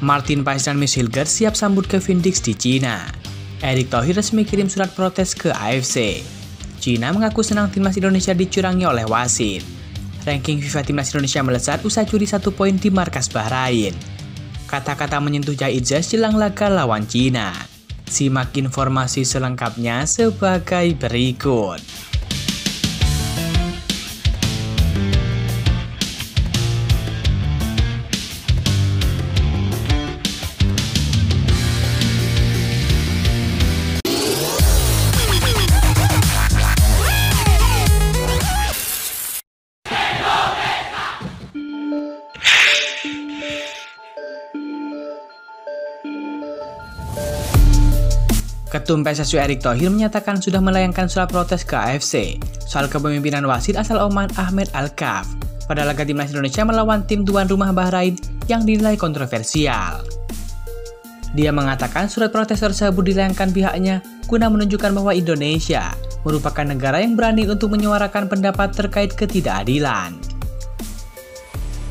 Martin Paes dan Miss Hilgers siap sambut Kevin Dix di Cina. Erick Thohir resmi kirim surat protes ke AFC. Cina mengaku senang timnas Indonesia dicurangi oleh wasit. Ranking FIFA timnas Indonesia melesat usai curi 1 poin di markas Bahrain. Kata-kata menyentuh Jaizas jelang laga lawan Cina. Simak informasi selengkapnya sebagai berikut. Ketum PSSI Erick Thohir menyatakan sudah melayangkan surat protes ke AFC soal kepemimpinan wasit asal Oman Ahmed Al-Kaf pada laga timnas Indonesia melawan tim tuan rumah Bahrain yang dinilai kontroversial. Dia mengatakan surat protes tersebut dilayangkan pihaknya guna menunjukkan bahwa Indonesia merupakan negara yang berani untuk menyuarakan pendapat terkait ketidakadilan.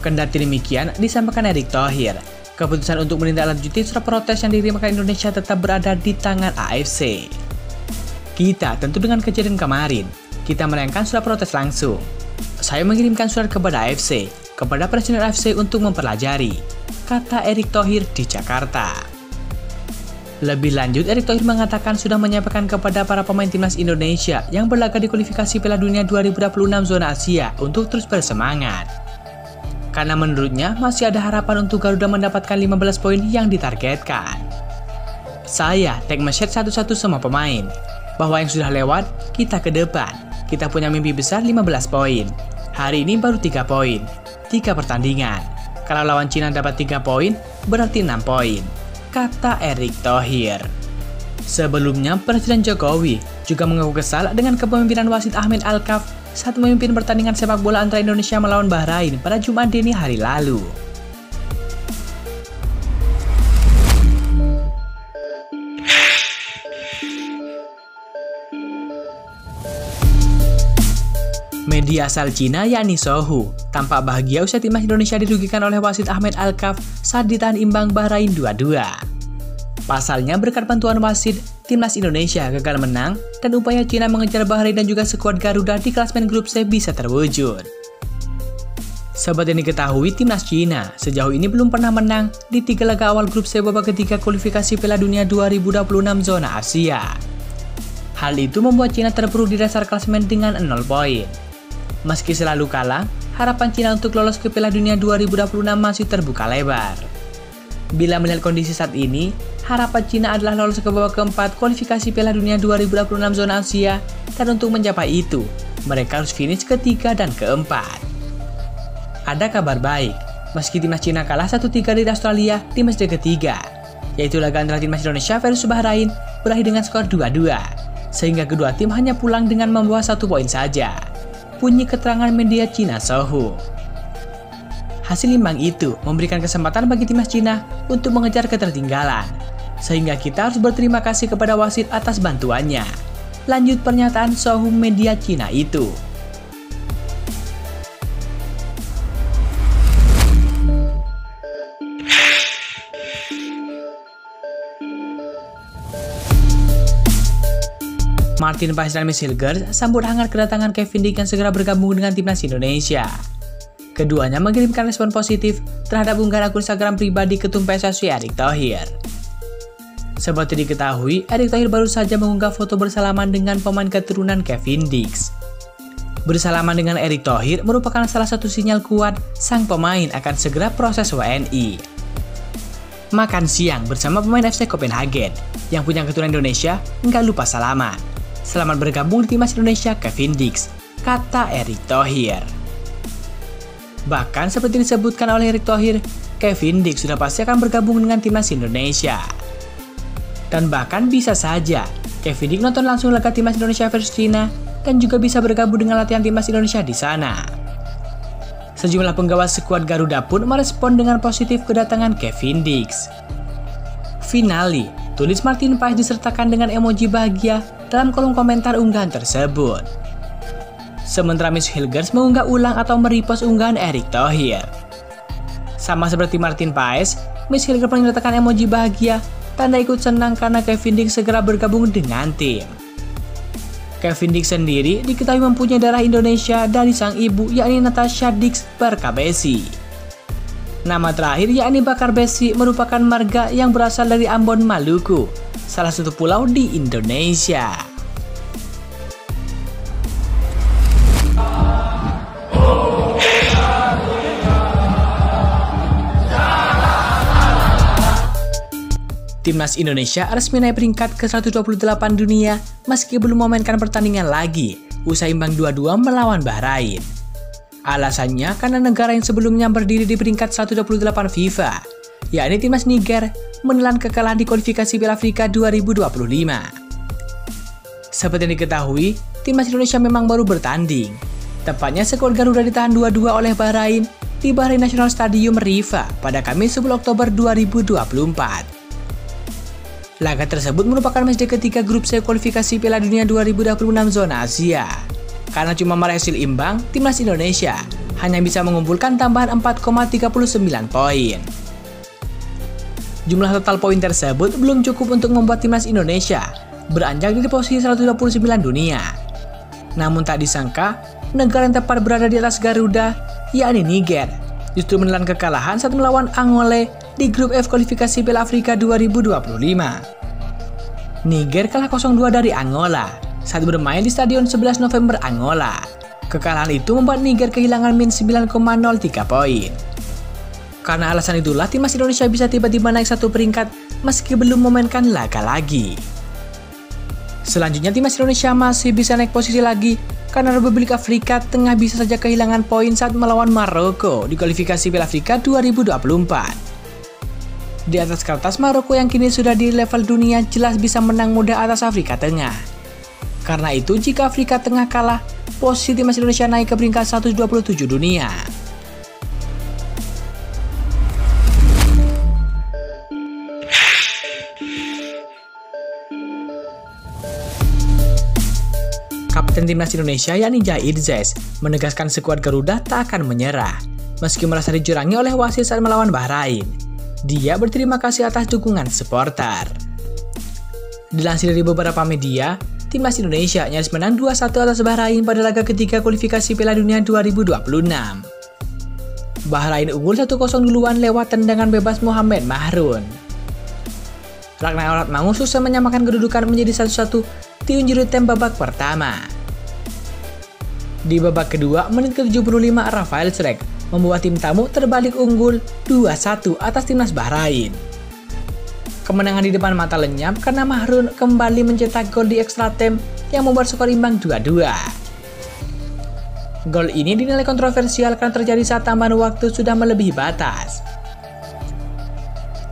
Kendati demikian, disampaikan Erick Thohir, keputusan untuk menindaklanjuti surat protes yang diterima Indonesia tetap berada di tangan AFC. Kita tentu dengan kejadian kemarin, kita melayangkan surat protes langsung. Saya mengirimkan surat kepada AFC, kepada Presiden AFC untuk mempelajari, kata Erick Thohir di Jakarta. Lebih lanjut, Erick Thohir mengatakan sudah menyampaikan kepada para pemain timnas Indonesia yang berlaga di kualifikasi Piala Dunia 2026 zona Asia untuk terus bersemangat. Karena menurutnya masih ada harapan untuk Garuda mendapatkan 15 poin yang ditargetkan. Saya tag message satu-satu semua pemain, bahwa yang sudah lewat, kita ke depan. Kita punya mimpi besar 15 poin. Hari ini baru 3 poin, 3 pertandingan. Kalau lawan Cina dapat 3 poin, berarti 6 poin, kata Erick Thohir. Sebelumnya, Presiden Jokowi juga mengaku kesal dengan kepemimpinan wasit Ahmed Al-Kaf saat memimpin pertandingan sepak bola antara Indonesia melawan Bahrain pada Jumat dini hari lalu. Media asal Cina yakni Sohu tampak bahagia usai timnas Indonesia dirugikan oleh wasit Ahmed Al-Kaf saat ditahan imbang Bahrain 2-2. Pasalnya berkat bantuan wasit, timnas Indonesia gagal menang dan upaya Cina mengejar Bahrain dan juga skuad Garuda di klasemen grup C bisa terwujud. Seperti yang diketahui, timnas Cina sejauh ini belum pernah menang di 3 laga awal grup C babak ketiga kualifikasi Piala Dunia 2026 zona Asia. Hal itu membuat Cina terpuruk di dasar klasemen dengan 0 poin. Meski selalu kalah, harapan Cina untuk lolos ke Piala Dunia 2026 masih terbuka lebar. Bila melihat kondisi saat ini, harapan Cina adalah lolos ke babak keempat kualifikasi Piala Dunia 2026 zona Asia, dan untuk mencapai itu, mereka harus finish ketiga dan keempat. Ada kabar baik, meski timnas Cina kalah 1-3 dari Australia di match ketiga, yaitu laga antara timnas Indonesia versus Bahrain berakhir dengan skor 2-2, sehingga kedua tim hanya pulang dengan membawa 1 poin saja. Bunyi keterangan media Cina Sohu. Hasil imbang itu memberikan kesempatan bagi timnas Cina untuk mengejar ketertinggalan, sehingga kita harus berterima kasih kepada wasit atas bantuannya. Lanjut pernyataan Sohu media Cina itu. Martin Paes dan Miss Hilgers sambut hangat kedatangan Kevin Dix yang segera bergabung dengan timnas Indonesia. Keduanya mengirimkan respon positif terhadap unggahan akun Instagram pribadi Ketum PSSI Erick Thohir. Seperti diketahui, Erick Thohir baru saja mengunggah foto bersalaman dengan pemain keturunan Kevin Dix. Bersalaman dengan Erick Thohir merupakan salah satu sinyal kuat sang pemain akan segera proses WNI. Makan siang bersama pemain FC Copenhagen yang punya keturunan Indonesia, nggak lupa salaman. Selamat bergabung di timnas Indonesia Kevin Dix, kata Erick Thohir. Bahkan seperti disebutkan oleh Erick Thohir, Kevin Dix sudah pasti akan bergabung dengan timnas Indonesia. Dan bahkan bisa saja Kevin Dix nonton langsung laga timnas Indonesia versus Cina dan juga bisa bergabung dengan latihan timnas Indonesia di sana. Sejumlah penggawa skuad Garuda pun merespon dengan positif kedatangan Kevin Dix. Finally, tulis Martin Paes disertakan dengan emoji bahagia dalam kolom komentar unggahan tersebut. Sementara Miss Hilgers mengunggah ulang atau merepost unggahan Erick Thohir. Sama seperti Martin Paes, Miss Hilger menyertakan emoji bahagia, tanda ikut senang karena Kevin Dix segera bergabung dengan tim. Kevin Dix sendiri diketahui mempunyai darah Indonesia dari sang ibu yakni Natasha Dix Barkabesi. Nama terakhir yakni Bakarbesi merupakan marga yang berasal dari Ambon, Maluku, salah satu pulau di Indonesia. Timnas Indonesia resmi naik peringkat ke 128 dunia meski belum memainkan pertandingan lagi, usai imbang 2-2 melawan Bahrain. Alasannya karena negara yang sebelumnya berdiri di peringkat 128 FIFA, yakni Timnas Niger, menelan kekalahan di kualifikasi Piala Afrika 2025. Seperti yang diketahui, Timnas Indonesia memang baru bertanding. Tepatnya skuad Garuda ditahan 2-2 oleh Bahrain di Bahrain National Stadium Rifa pada Kamis 10 Oktober 2024. Laga tersebut merupakan matchday ketiga grup C kualifikasi Piala Dunia 2026 zona Asia. Karena cuma meraih hasil imbang, Timnas Indonesia hanya bisa mengumpulkan tambahan 4,39 poin. Jumlah total poin tersebut belum cukup untuk membuat Timnas Indonesia beranjak di posisi 129 dunia. Namun tak disangka, negara yang tepat berada di atas Garuda, yakni Niger, justru menelan kekalahan saat melawan Angola di grup F kualifikasi Piala Afrika 2025. Niger kalah 0-2 dari Angola saat bermain di Stadion 11 November Angola. Kekalahan itu membuat Niger kehilangan min 9,03 poin. Karena alasan itulah Timnas Indonesia bisa tiba-tiba naik satu peringkat meski belum memainkan laga lagi. Selanjutnya Timnas Indonesia masih bisa naik posisi lagi karena Republik Afrika Tengah bisa saja kehilangan poin saat melawan Maroko di kualifikasi Piala Afrika 2024. Di atas kertas, Maroko yang kini sudah di level dunia jelas bisa menang mudah atas Afrika Tengah. Karena itu, jika Afrika Tengah kalah, posisi Timnas Indonesia naik ke peringkat 127 dunia. Kapten Timnas Indonesia yakni Zahid Zez menegaskan skuad Garuda tak akan menyerah meski merasa dicurangi oleh wasit saat melawan Bahrain. Dia berterima kasih atas dukungan supporter. Dilansir dari beberapa media, Timnas Indonesia nyaris menang 2-1 atas Bahrain pada laga ketiga kualifikasi Piala Dunia 2026. Bahrain unggul 1-0 duluan lewat tendangan bebas Mohamed Mahrun. Ragnar Mangu sukses menyamakan kedudukan menjadi 1-1 di unjuri time babak pertama. Di babak kedua, menit ke-75 Rafael Schreck membuat tim tamu terbalik unggul 2-1 atas Timnas Bahrain. Kemenangan di depan mata lenyap karena Mahrun kembali mencetak gol di extra time yang membuat skor imbang 2-2. Gol ini dinilai kontroversial karena terjadi saat tambahan waktu sudah melebihi batas.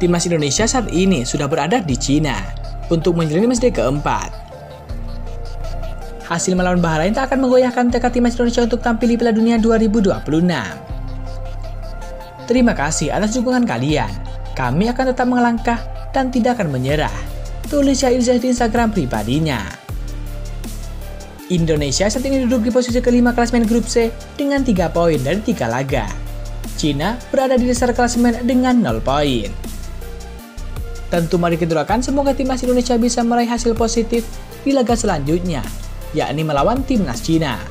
Timnas Indonesia saat ini sudah berada di Cina untuk menjalani matchday keempat. Hasil melawan Bahrain tak akan menggoyahkan tekad Timnas Indonesia untuk tampil di Piala Dunia 2026. Terima kasih atas dukungan kalian. Kami akan tetap melangkah dan tidak akan menyerah. Tulis Zahid Zez di Instagram pribadinya. Indonesia saat ini duduk di posisi kelima klasemen grup C dengan 3 poin dari 3 laga. Cina berada di dasar klasemen dengan 0 poin. Tentu mari kita doakan semoga Timnas Indonesia bisa meraih hasil positif di laga selanjutnya, yakni melawan Timnas Cina.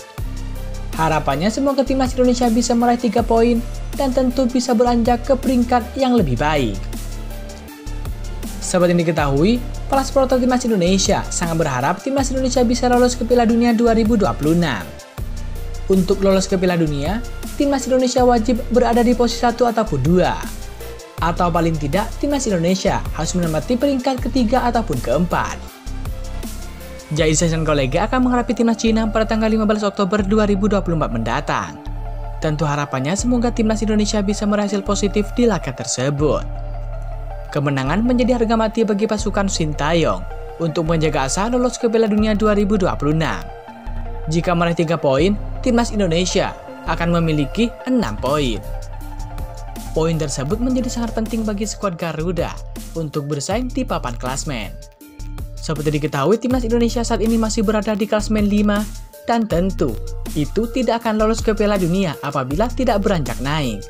Harapannya semoga Timnas Indonesia bisa meraih 3 poin dan tentu bisa beranjak ke peringkat yang lebih baik. Seperti yang diketahui, para supporter Timnas Indonesia sangat berharap Timnas Indonesia bisa lolos ke Piala Dunia 2026. Untuk lolos ke Piala Dunia, Timnas Indonesia wajib berada di posisi 1 ataupun 2. Atau paling tidak, Timnas Indonesia harus menempati peringkat ketiga ataupun keempat. Zahid Zez dan kolega akan menghadapi Timnas Cina pada tanggal 15 Oktober 2024 mendatang. Tentu harapannya semoga Timnas Indonesia bisa meraih hasil positif di laga tersebut. Kemenangan menjadi harga mati bagi pasukan Sintayong untuk menjaga asa lolos ke Piala Dunia 2026. Jika meraih 3 poin, Timnas Indonesia akan memiliki 6 poin. Poin tersebut menjadi sangat penting bagi skuad Garuda untuk bersaing di papan klasmen. Seperti diketahui, Timnas Indonesia saat ini masih berada di klasemen 5 dan tentu itu tidak akan lolos ke Piala Dunia apabila tidak beranjak naik.